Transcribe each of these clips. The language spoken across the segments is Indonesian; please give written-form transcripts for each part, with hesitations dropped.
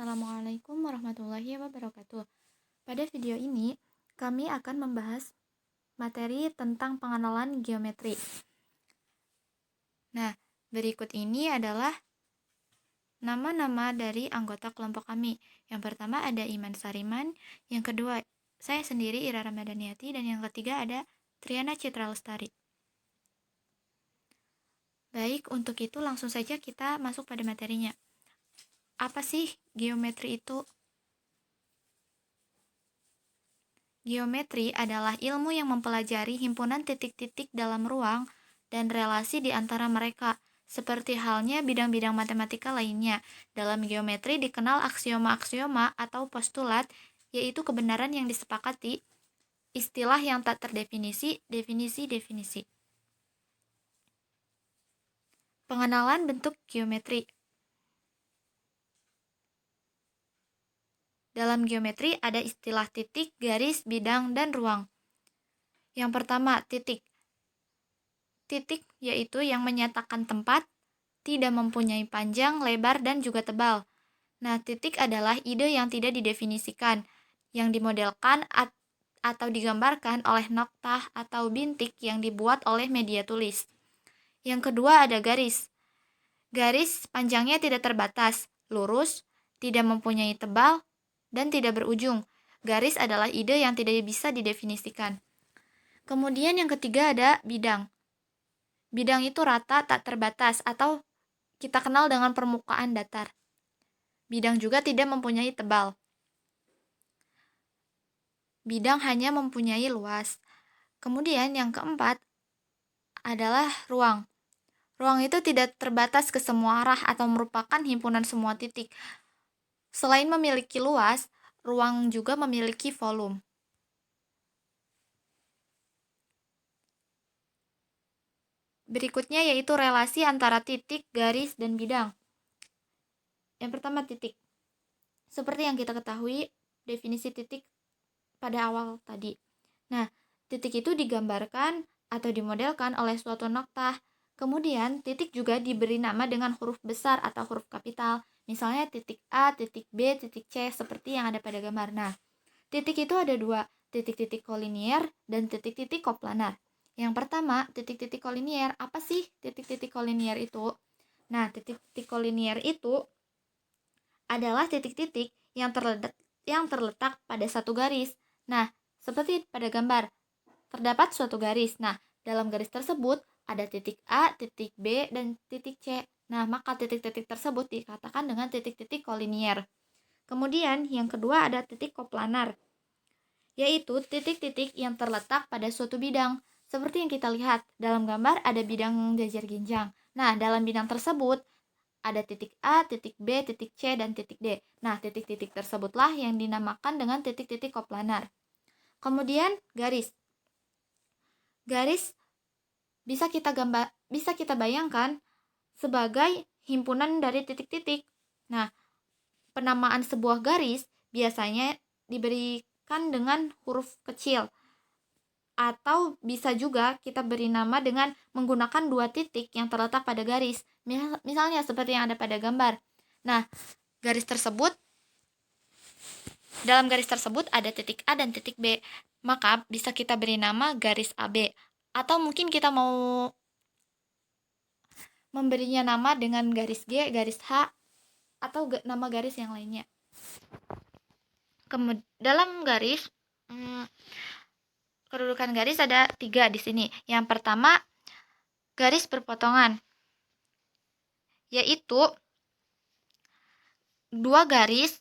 Assalamualaikum warahmatullahi wabarakatuh. Pada video ini, kami akan membahas materi tentang pengenalan geometri. Nah, berikut ini adalah nama-nama dari anggota kelompok kami. Yang pertama ada Iman Sariman, yang kedua saya sendiri Ira Ramadhaniati, dan yang ketiga ada Triana Citra Lestari. Baik, untuk itu langsung saja kita masuk pada materinya. Apa sih geometri itu? Geometri adalah ilmu yang mempelajari himpunan titik-titik dalam ruang dan relasi di antara mereka, seperti halnya bidang-bidang matematika lainnya. Dalam geometri dikenal aksioma-aksioma atau postulat, yaitu kebenaran yang disepakati, istilah yang tak terdefinisi, definisi-definisi. Pengenalan bentuk geometri. Dalam geometri ada istilah titik, garis, bidang, dan ruang. Yang pertama, titik. Titik yaitu yang menyatakan tempat, tidak mempunyai panjang, lebar, dan juga tebal. Nah, titik adalah ide yang tidak didefinisikan, yang dimodelkan atau digambarkan oleh noktah atau bintik yang dibuat oleh media tulis. Yang kedua ada garis. Garis panjangnya tidak terbatas, lurus, tidak mempunyai tebal, dan tidak berujung. Garis adalah ide yang tidak bisa didefinisikan. Kemudian yang ketiga ada bidang. Bidang itu rata, tak terbatas, atau kita kenal dengan permukaan datar. Bidang juga tidak mempunyai tebal. Bidang hanya mempunyai luas. Kemudian yang keempat adalah ruang. Ruang itu tidak terbatas ke semua arah atau merupakan himpunan semua titik. Selain memiliki luas, ruang juga memiliki volume. Berikutnya yaitu relasi antara titik, garis, dan bidang. Yang pertama titik. Seperti yang kita ketahui, definisi titik pada awal tadi. Nah, titik itu digambarkan atau dimodelkan oleh suatu noktah. Kemudian, titik juga diberi nama dengan huruf besar atau huruf kapital. Misalnya titik A, titik B, titik C, seperti yang ada pada gambar. Nah, titik itu ada dua, titik-titik kolinier dan titik-titik koplanar. Yang pertama, titik-titik kolinier. Apa sih titik-titik kolinier itu? Nah, titik-titik kolinier itu adalah titik-titik yang terletak pada satu garis. Nah, seperti pada gambar, terdapat suatu garis. Nah, dalam garis tersebut ada titik A, titik B, dan titik C. Nah, maka titik-titik tersebut dikatakan dengan titik-titik kolinier. Kemudian, yang kedua ada titik koplanar, yaitu titik-titik yang terletak pada suatu bidang. Seperti yang kita lihat, dalam gambar ada bidang jajar ginjang. Nah, dalam bidang tersebut ada titik A, titik B, titik C, dan titik D. Nah, titik-titik tersebutlah yang dinamakan dengan titik-titik koplanar. Kemudian, garis. Garis bisa kita bayangkan sebagai himpunan dari titik-titik. Nah, penamaan sebuah garis biasanya diberikan dengan huruf kecil, atau bisa juga kita beri nama dengan menggunakan dua titik yang terletak pada garis. Misalnya seperti yang ada pada gambar. Nah, dalam garis tersebut ada titik A dan titik B. Maka bisa kita beri nama garis AB. Atau mungkin kita mau memberinya nama dengan garis G, garis H, atau nama garis yang lainnya. Dalam garis, kedudukan garis ada 3 di sini. Yang pertama, garis berpotongan, yaitu dua garis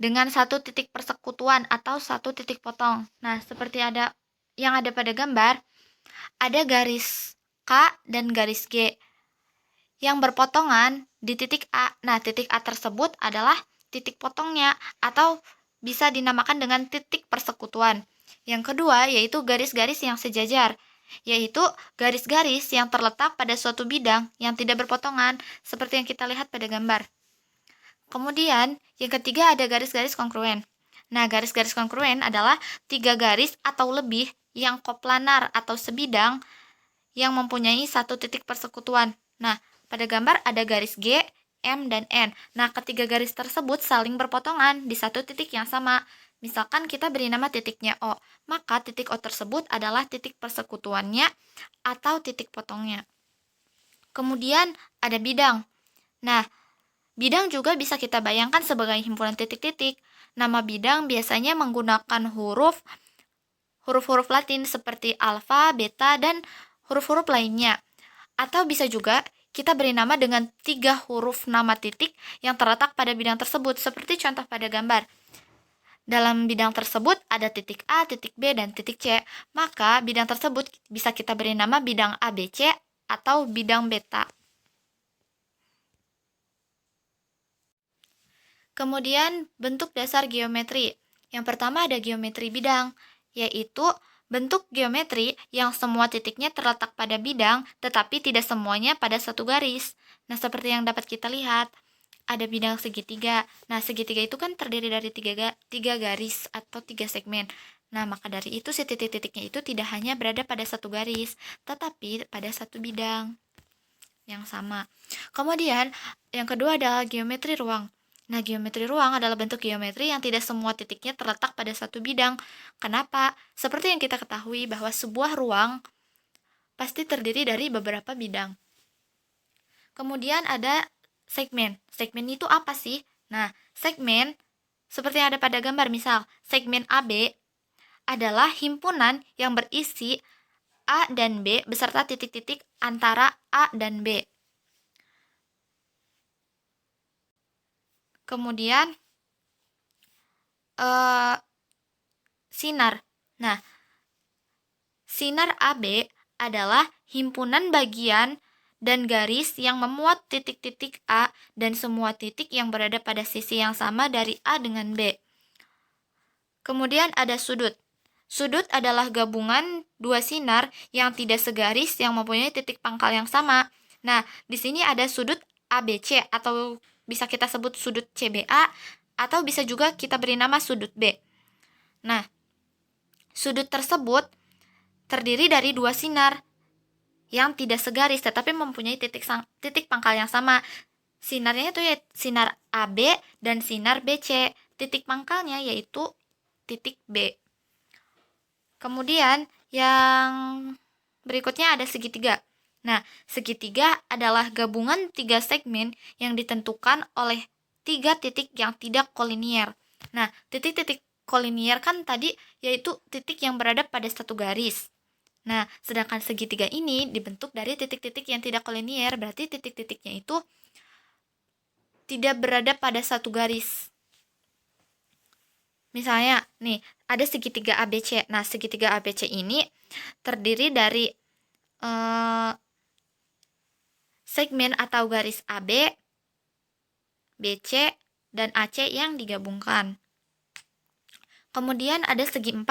dengan satu titik persekutuan atau satu titik potong. Nah, seperti yang ada pada gambar, ada garis K dan garis G yang berpotongan di titik A. Nah, titik A tersebut adalah titik potongnya atau bisa dinamakan dengan titik persekutuan. Yang kedua yaitu garis-garis yang sejajar, yaitu garis-garis yang terletak pada suatu bidang yang tidak berpotongan, seperti yang kita lihat pada gambar. Kemudian, yang ketiga ada garis-garis kongruen. Nah, garis-garis kongruen adalah 3 garis atau lebih yang koplanar atau sebidang yang mempunyai satu titik persekutuan. Nah, pada gambar ada garis G M, dan N. Nah, ketiga garis tersebut saling berpotongan di satu titik yang sama. Misalkan kita beri nama titiknya O, maka titik O tersebut adalah titik persekutuannya atau titik potongnya. Kemudian ada bidang. Nah, bidang juga bisa kita bayangkan sebagai himpunan titik-titik. Nama bidang biasanya menggunakan huruf-huruf Latin seperti alfa, beta, dan huruf-huruf lainnya. Atau bisa juga kita beri nama dengan 3 huruf nama titik yang terletak pada bidang tersebut, seperti contoh pada gambar. Dalam bidang tersebut ada titik A, titik B, dan titik C. Maka bidang tersebut bisa kita beri nama bidang ABC atau bidang beta. Kemudian bentuk dasar geometri. Yang pertama ada geometri bidang, yaitu bentuk geometri yang semua titiknya terletak pada bidang, tetapi tidak semuanya pada satu garis. Nah, seperti yang dapat kita lihat, ada bidang segitiga. Nah, segitiga itu kan terdiri dari tiga garis atau 3 segmen. Nah, maka dari itu si titik-titiknya itu tidak hanya berada pada satu garis, tetapi pada satu bidang yang sama. Kemudian, yang kedua adalah geometri ruang. Nah, geometri ruang adalah bentuk geometri yang tidak semua titiknya terletak pada satu bidang. Kenapa? Seperti yang kita ketahui bahwa sebuah ruang pasti terdiri dari beberapa bidang. Kemudian ada segmen. Segmen itu apa sih? Nah, segmen seperti yang ada pada gambar, misal segmen AB adalah himpunan yang berisi A dan B beserta titik-titik antara A dan B. Kemudian sinar. Nah, sinar AB adalah himpunan bagian dan garis yang memuat titik-titik A dan semua titik yang berada pada sisi yang sama dari A dengan B. Kemudian ada sudut. Sudut adalah gabungan dua sinar yang tidak segaris yang mempunyai titik pangkal yang sama. Nah, di sini ada sudut ABC atau bisa kita sebut sudut CBA atau bisa juga kita beri nama sudut B. Nah, sudut tersebut terdiri dari dua sinar yang tidak segaris tetapi mempunyai titik pangkal yang sama. Sinarnya itu ya sinar AB dan sinar BC. Titik pangkalnya yaitu titik B. Kemudian yang berikutnya ada segitiga. Nah, segitiga adalah gabungan 3 segmen yang ditentukan oleh 3 titik yang tidak kolinier. Nah, titik-titik kolinier kan tadi yaitu titik yang berada pada satu garis. Nah, sedangkan segitiga ini dibentuk dari titik-titik yang tidak kolinier, berarti titik-titiknya itu tidak berada pada satu garis. Misalnya, nih, ada segitiga ABC. Nah, segitiga ABC ini terdiri dari segmen atau garis AB, BC, dan AC yang digabungkan. Kemudian ada segi 4.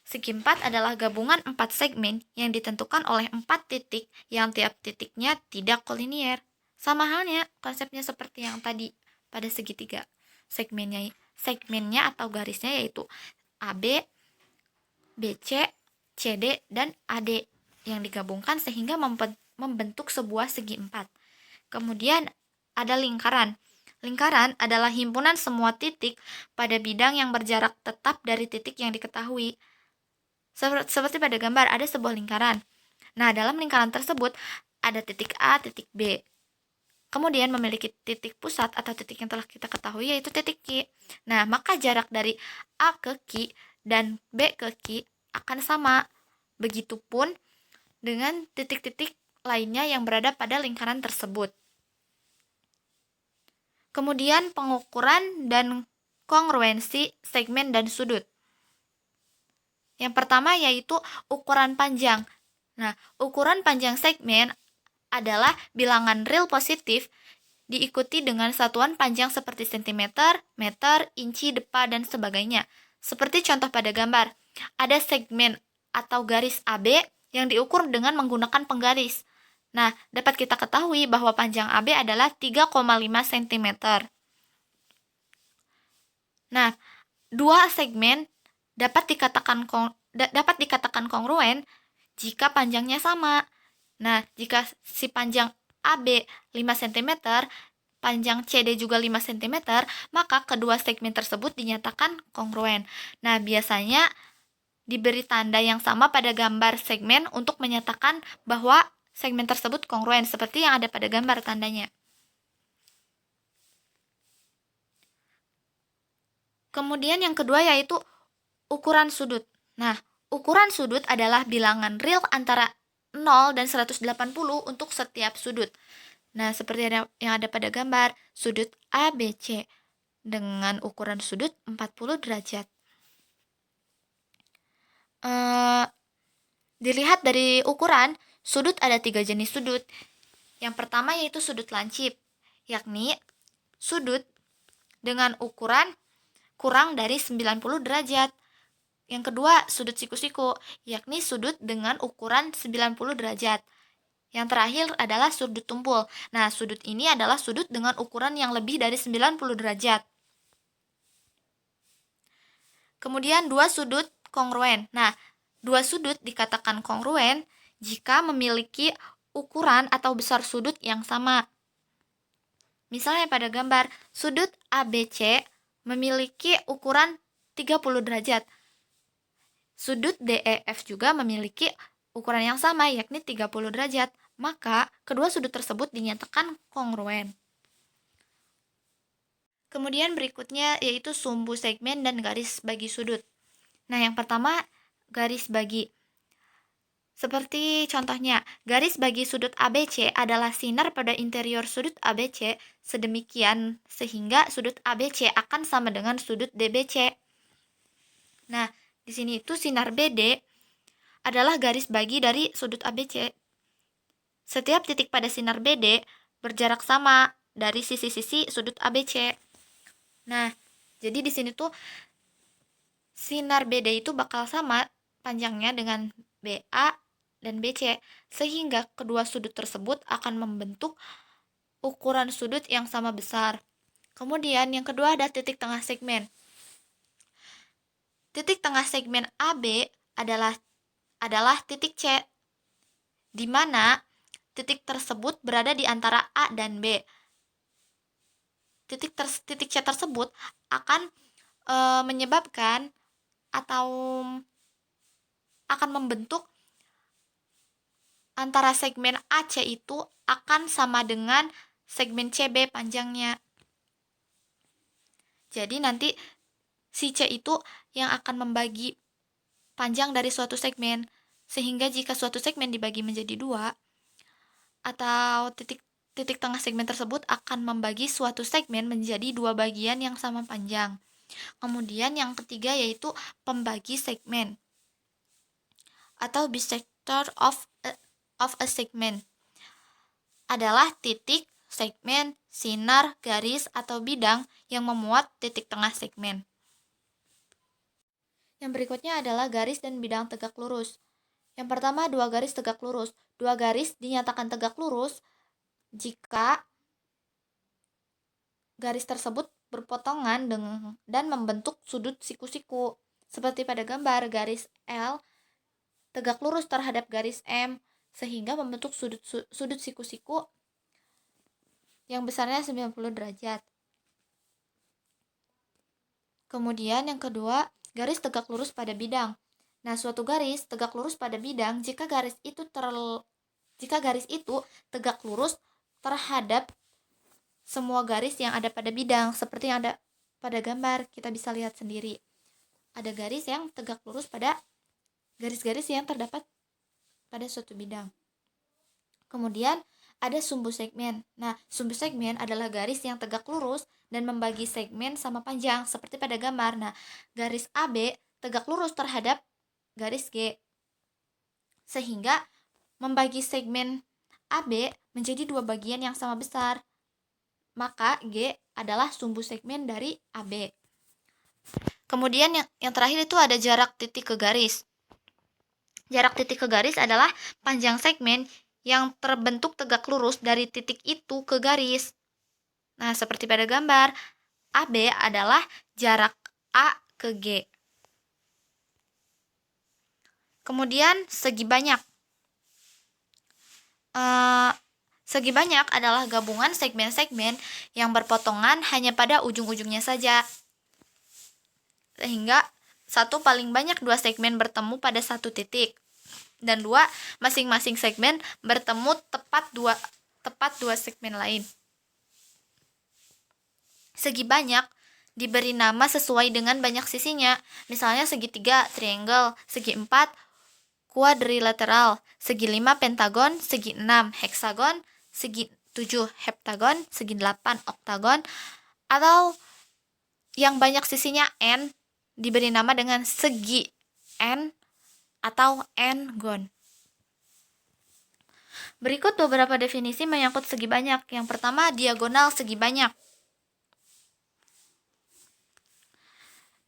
Segi 4 adalah gabungan 4 segmen yang ditentukan oleh 4 titik yang tiap titiknya tidak kolinier. Sama halnya konsepnya seperti yang tadi pada segitiga. Segmennya atau garisnya yaitu AB, BC, CD, dan AD yang digabungkan sehingga membentuk sebuah segi 4. Kemudian ada lingkaran. Lingkaran adalah himpunan semua titik pada bidang yang berjarak tetap dari titik yang diketahui. Seperti pada gambar ada sebuah lingkaran. Nah, dalam lingkaran tersebut ada titik A, titik B. Kemudian memiliki titik pusat atau titik yang telah kita ketahui yaitu titik Q. Nah, maka jarak dari A ke Q dan B ke Q akan sama. Begitupun dengan titik-titik lainnya yang berada pada lingkaran tersebut. Kemudian pengukuran dan kongruensi segmen dan sudut. Yang pertama yaitu ukuran panjang. Nah, ukuran panjang segmen adalah bilangan real positif diikuti dengan satuan panjang seperti cm, meter, inci, depa, dan sebagainya. Seperti contoh pada gambar, ada segmen atau garis AB yang diukur dengan menggunakan penggaris. Nah, dapat kita ketahui bahwa panjang AB adalah 3,5 cm. Nah, dua segmen dapat dikatakan kongruen jika panjangnya sama. Nah, jika si panjang AB 5 cm panjang CD juga 5 cm, maka kedua segmen tersebut dinyatakan kongruen. Nah, biasanya diberi tanda yang sama pada gambar segmen untuk menyatakan bahwa segmen tersebut kongruen, seperti yang ada pada gambar tandanya. Kemudian yang kedua yaitu ukuran sudut. Nah, ukuran sudut adalah bilangan real antara 0 dan 180 untuk setiap sudut. Nah, seperti yang ada pada gambar, sudut ABC dengan ukuran sudut 40 derajat. Dilihat dari ukuran, sudut ada 3 jenis sudut. Yang pertama yaitu sudut lancip, yakni sudut dengan ukuran kurang dari 90 derajat. Yang kedua, sudut siku-siku, yakni sudut dengan ukuran 90 derajat. Yang terakhir adalah sudut tumpul. Nah, sudut ini adalah sudut dengan ukuran yang lebih dari 90 derajat. Kemudian dua sudut kongruen. Nah, dua sudut dikatakan kongruen jika memiliki ukuran atau besar sudut yang sama. Misalnya pada gambar, sudut ABC memiliki ukuran 30 derajat. Sudut DEF juga memiliki ukuran yang sama, yakni 30 derajat. Maka, kedua sudut tersebut dinyatakan kongruen. Kemudian berikutnya yaitu sumbu segmen dan garis bagi sudut. Nah, yang pertama, garis bagi. Seperti contohnya, garis bagi sudut ABC adalah sinar pada interior sudut ABC sedemikian sehingga sudut ABC akan sama dengan sudut DBC. Nah, di sini itu sinar BD adalah garis bagi dari sudut ABC. Setiap titik pada sinar BD berjarak sama dari sisi-sisi sudut ABC. Nah, jadi di sini tuh sinar BD itu bakal sama panjangnya dengan BA dan BC, sehingga kedua sudut tersebut akan membentuk ukuran sudut yang sama besar. Kemudian yang kedua ada titik tengah segmen. Titik tengah segmen AB adalah titik C, di mana titik tersebut berada di antara A dan B. Titik C tersebut akan menyebabkan atau akan membentuk antara segmen AC itu akan sama dengan segmen CB panjangnya. Jadi nanti si C itu yang akan membagi panjang dari suatu segmen, sehingga jika suatu segmen dibagi menjadi dua, atau titik tengah segmen tersebut akan membagi suatu segmen menjadi dua bagian yang sama panjang. Kemudian yang ketiga yaitu pembagi segmen atau bisector of a segment adalah titik, segmen, sinar, garis, atau bidang yang memuat titik tengah segmen. Yang berikutnya adalah garis dan bidang tegak lurus. Yang pertama, dua garis tegak lurus. Dua garis dinyatakan tegak lurus jika garis tersebut berpotongan dan membentuk sudut siku-siku. Seperti pada gambar, garis L tegak lurus terhadap garis M, sehingga membentuk sudut siku-siku yang besarnya 90 derajat. Kemudian yang kedua, garis tegak lurus pada bidang. Nah, suatu garis tegak lurus pada bidang jika garis itu tegak lurus terhadap semua garis yang ada pada bidang, seperti yang ada pada gambar, kita bisa lihat sendiri. Ada garis yang tegak lurus pada garis-garis yang terdapat pada suatu bidang. Kemudian ada sumbu segmen. Nah, sumbu segmen adalah garis yang tegak lurus dan membagi segmen sama panjang, seperti pada gambar. Nah, garis AB tegak lurus terhadap garis G, sehingga membagi segmen AB menjadi dua bagian yang sama besar. Maka G adalah sumbu segmen dari AB. Kemudian yang terakhir itu ada jarak titik ke garis. Jarak titik ke garis adalah panjang segmen yang terbentuk tegak lurus dari titik itu ke garis. Nah, seperti pada gambar, AB adalah jarak A ke G. Kemudian segi banyak. Segi banyak adalah gabungan segmen-segmen yang berpotongan hanya pada ujung-ujungnya saja. Sehingga satu paling banyak dua segmen bertemu pada satu titik. Dan dua, masing-masing segmen bertemu tepat dua segmen lain. Segi banyak diberi nama sesuai dengan banyak sisinya. Misalnya segitiga, triangle, segi 4, quadrilateral, segi 5, pentagon, segi 6, heksagon, segi 7, heptagon, segi 8, oktagon, atau yang banyak sisinya n diberi nama dengan segi n atau n-gon. Berikut beberapa definisi menyangkut segi banyak. Yang pertama, diagonal segi banyak.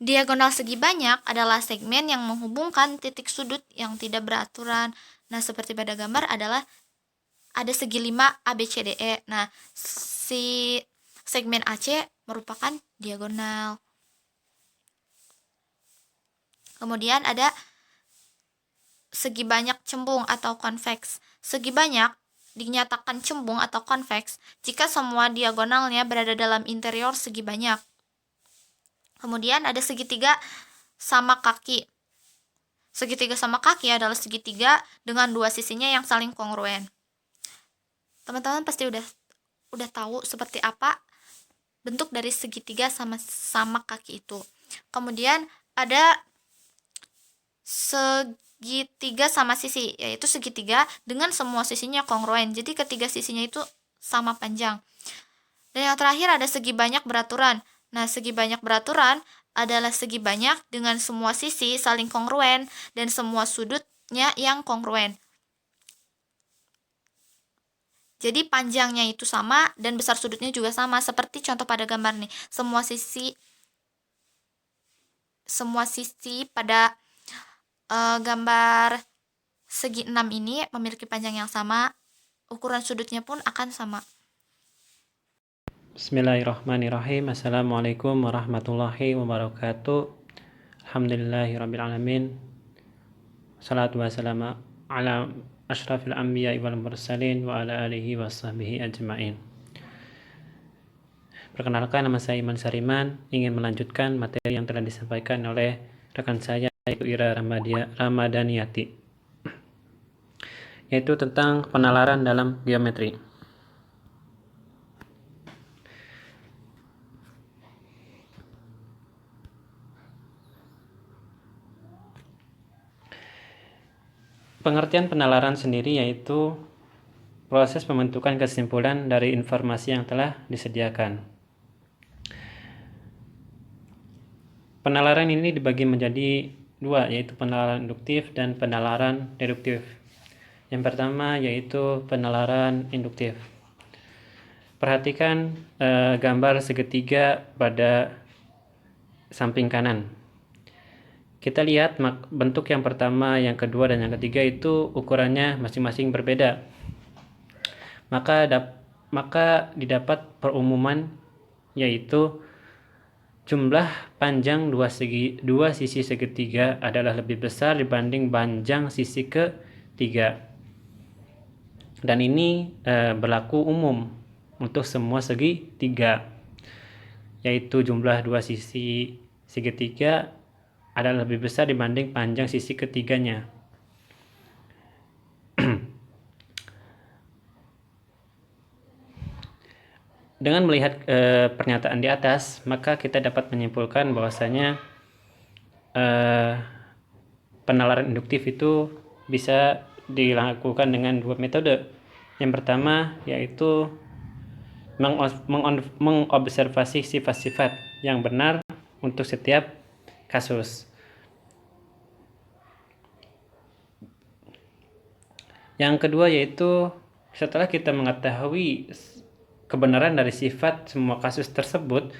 Diagonal segi banyak adalah segmen yang menghubungkan titik sudut yang tidak beraturan. Nah, seperti pada gambar adalah ada segi 5 ABCDE. Nah, si segmen AC merupakan diagonal. Kemudian ada segi banyak cembung atau konveks. Segi banyak dinyatakan cembung atau konveks jika semua diagonalnya berada dalam interior segi banyak. Kemudian ada segitiga sama kaki. Segitiga sama kaki adalah segitiga dengan dua sisinya yang saling kongruen. Teman-teman pasti udah tahu seperti apa bentuk dari segitiga sama kaki itu. Kemudian ada segitiga sama sisi, yaitu segitiga dengan semua sisinya kongruen. Jadi ketiga sisinya itu sama panjang. Dan yang terakhir ada segi banyak beraturan. Nah, segi banyak beraturan adalah segi banyak dengan semua sisi saling kongruen dan semua sudutnya yang kongruen. Jadi panjangnya itu sama dan besar sudutnya juga sama, seperti contoh pada gambar nih. Semua sisi pada gambar segi 6 ini memiliki panjang yang sama, ukuran sudutnya pun akan sama. Bismillahirrahmanirrahim. Assalamualaikum warahmatullahi wabarakatuh. Alhamdulillahirrabbilalamin. Salatu wassalamu ala ashrafil anbiya wal mursalin wa ala alihi wa sahbihi ajma'in. Perkenalkan, nama saya Iman Sariman. Ingin melanjutkan materi yang telah disampaikan oleh rekan saya, yaitu Ira Ramadhaniyati, yaitu tentang penalaran dalam geometri. Pengertian penalaran sendiri yaitu proses pembentukan kesimpulan dari informasi yang telah disediakan. Penalaran ini dibagi menjadi dua, yaitu penalaran induktif dan penalaran deduktif. Yang pertama yaitu penalaran induktif. Perhatikan gambar segitiga pada samping kanan. Kita lihat bentuk yang pertama, yang kedua, dan yang ketiga itu ukurannya masing-masing berbeda. Maka didapat perumuman, yaitu jumlah panjang dua sisi segitiga adalah lebih besar dibanding panjang sisi ketiga. Dan ini berlaku umum untuk semua segitiga, yaitu jumlah dua sisi segitiga adalah lebih besar dibanding panjang sisi ketiganya. Dengan melihat pernyataan di atas, maka kita dapat menyimpulkan bahwasanya penalaran induktif itu bisa dilakukan dengan dua metode. Yang pertama yaitu mengobservasi sifat-sifat yang benar untuk setiap kasus. Yang kedua yaitu setelah kita mengetahui kebenaran dari sifat semua kasus tersebut,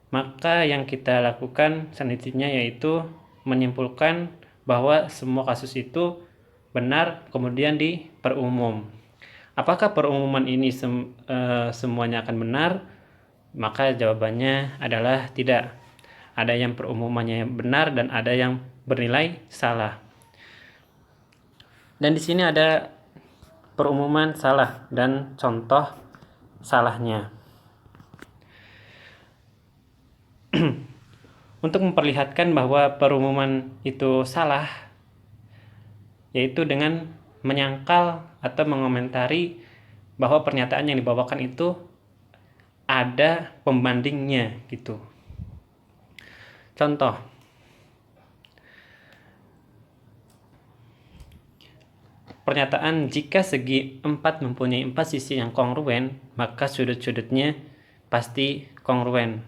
maka yang kita lakukan selanjutnya yaitu menyimpulkan bahwa semua kasus itu benar, kemudian diperumum. Apakah perumuman ini semuanya akan benar? Maka jawabannya adalah tidak. Ada yang perumumannya benar dan ada yang bernilai salah. Dan di sini ada perumuman salah dan contoh salahnya. Untuk memperlihatkan bahwa perumuman itu salah, yaitu dengan menyangkal atau mengomentari bahwa pernyataan yang dibawakan itu ada pembandingnya gitu. Contoh, pernyataan jika segi 4 mempunyai 4 sisi yang kongruen, maka sudut-sudutnya pasti kongruen.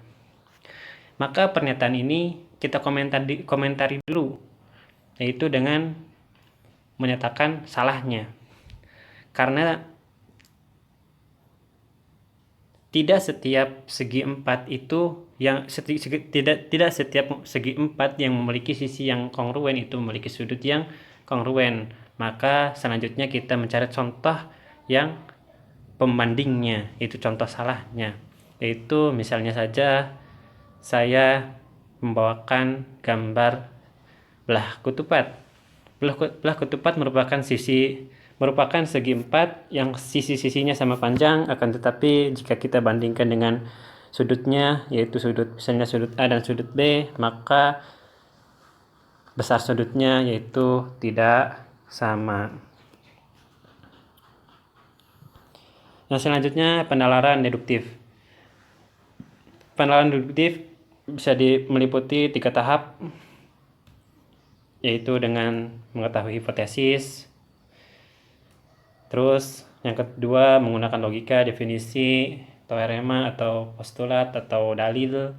Maka pernyataan ini kita komentari dulu, yaitu dengan menyatakan salahnya. Karena tidak setiap segi 4 itu tidak setiap segi 4 yang memiliki sisi yang kongruen itu memiliki sudut yang kongruen. Maka selanjutnya kita mencari contoh yang pembandingnya, itu contoh salahnya. Yaitu misalnya saja saya membawakan gambar belah ketupat. Belah ketupat merupakan segi 4 yang sisi-sisinya sama panjang, akan tetapi jika kita bandingkan dengan sudutnya, yaitu misalnya sudut A dan sudut B, maka besar sudutnya yaitu tidak sama. Yang selanjutnya penalaran deduktif. Penalaran deduktif bisa meliputi 3 tahap, yaitu dengan mengetahui hipotesis. Terus yang kedua menggunakan logika, definisi, teorema atau postulat atau dalil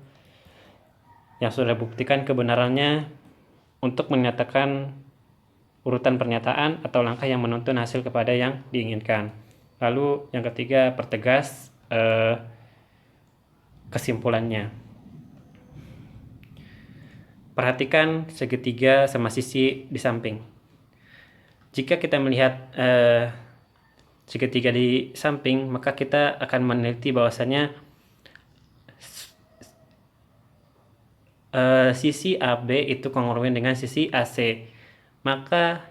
yang sudah buktikan kebenarannya untuk menyatakan urutan pernyataan atau langkah yang menuntun hasil kepada yang diinginkan. Lalu yang ketiga pertegas kesimpulannya. Perhatikan segitiga sama sisi di samping. Jika kita melihat segitiga di samping, maka kita akan meneliti bahwasanya sisi AB itu kongruen dengan sisi AC. Maka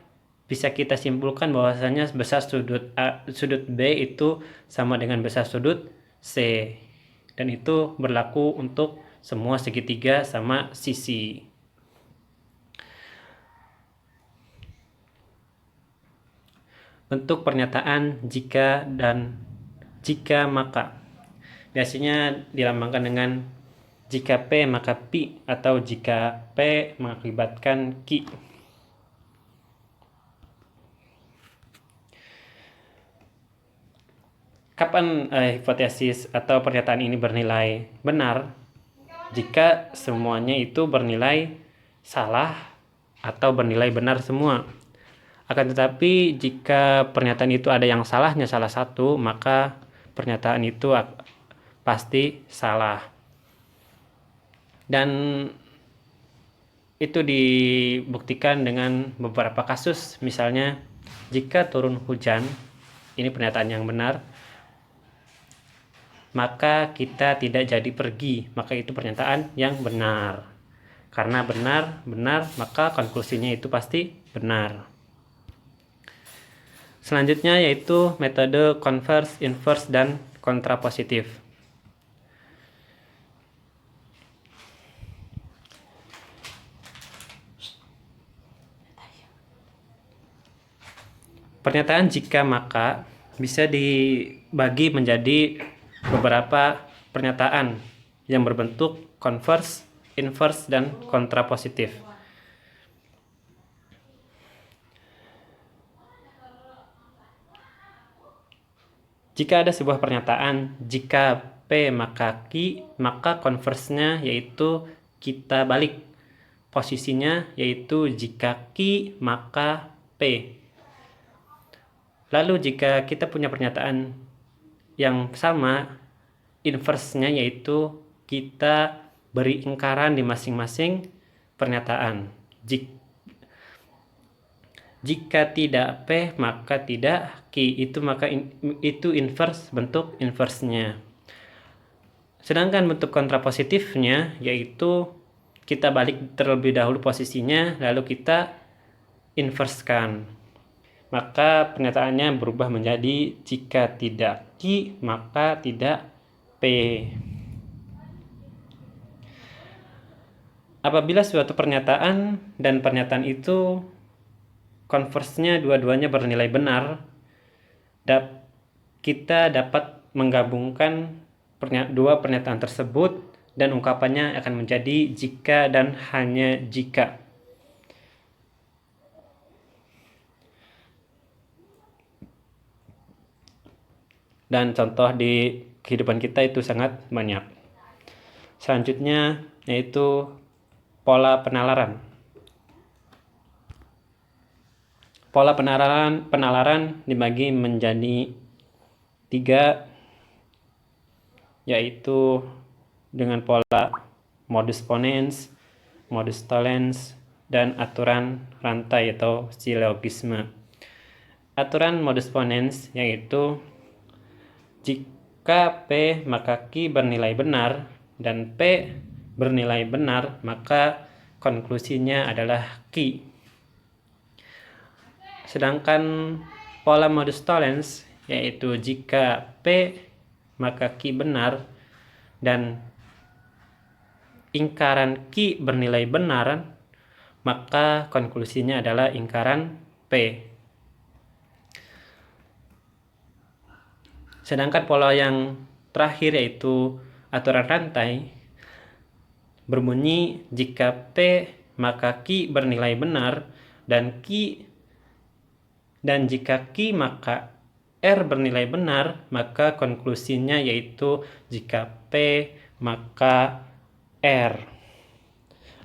bisa kita simpulkan bahwasanya besar sudut B itu sama dengan besar sudut C. Dan itu berlaku untuk semua segitiga sama sisi. Bentuk pernyataan jika dan jika maka biasanya dilambangkan dengan jika P maka P atau jika P mengakibatkan Q. Kapan hipotesis atau pernyataan ini bernilai benar? Jika semuanya itu bernilai salah atau bernilai benar semua. Akan tetapi jika pernyataan itu ada yang salahnya salah satu, maka pernyataan itu pasti salah. Dan itu dibuktikan dengan beberapa kasus. Misalnya jika turun hujan, ini pernyataan yang benar, maka kita tidak jadi pergi, maka itu pernyataan yang benar. Karena benar, maka konklusinya itu pasti benar. Selanjutnya yaitu metode converse, inverse, dan kontrapositif. Pernyataan jika maka bisa dibagi menjadi beberapa pernyataan yang berbentuk converse, inverse, dan kontrapositif. Jika ada sebuah pernyataan jika P maka Q, maka converse-nya yaitu kita balik posisinya, yaitu jika Q maka P. Lalu jika kita punya pernyataan yang sama, inverse-nya yaitu kita beri ingkaran di masing-masing pernyataan. Jika tidak P maka tidak Q, itu inverse, bentuk inverse-nya. Sedangkan bentuk kontrapositifnya yaitu kita balik terlebih dahulu posisinya, lalu kita inversekan. maka pernyataannya berubah menjadi jika tidak Ki maka tidak P. Apabila suatu pernyataan dan pernyataan itu konversnya dua-duanya bernilai benar, kita dapat menggabungkan dua pernyataan tersebut dan ungkapannya akan menjadi jika dan hanya jika. Dan contoh di kehidupan kita itu sangat banyak. Selanjutnya yaitu pola penalaran. Pola penalaran dibagi menjadi 3, yaitu dengan pola modus ponens, modus tollens, dan aturan rantai atau silogisme. Aturan modus ponens yaitu jika P maka Q bernilai benar dan P bernilai benar maka konklusinya adalah Q. Sedangkan pola modus tollens yaitu jika P maka Q benar dan ingkaran Q bernilai benar maka konklusinya adalah ingkaran P. Sedangkan pola yang terakhir yaitu aturan rantai berbunyi jika P maka Q bernilai benar dan jika Q maka R bernilai benar, maka konklusinya yaitu jika P maka R.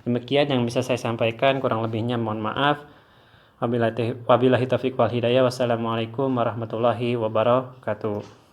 Demikian yang bisa saya sampaikan, kurang lebihnya mohon maaf. Wabillahi taufiq wal hidayah. Wassalamualaikum warahmatullahi wabarakatuh.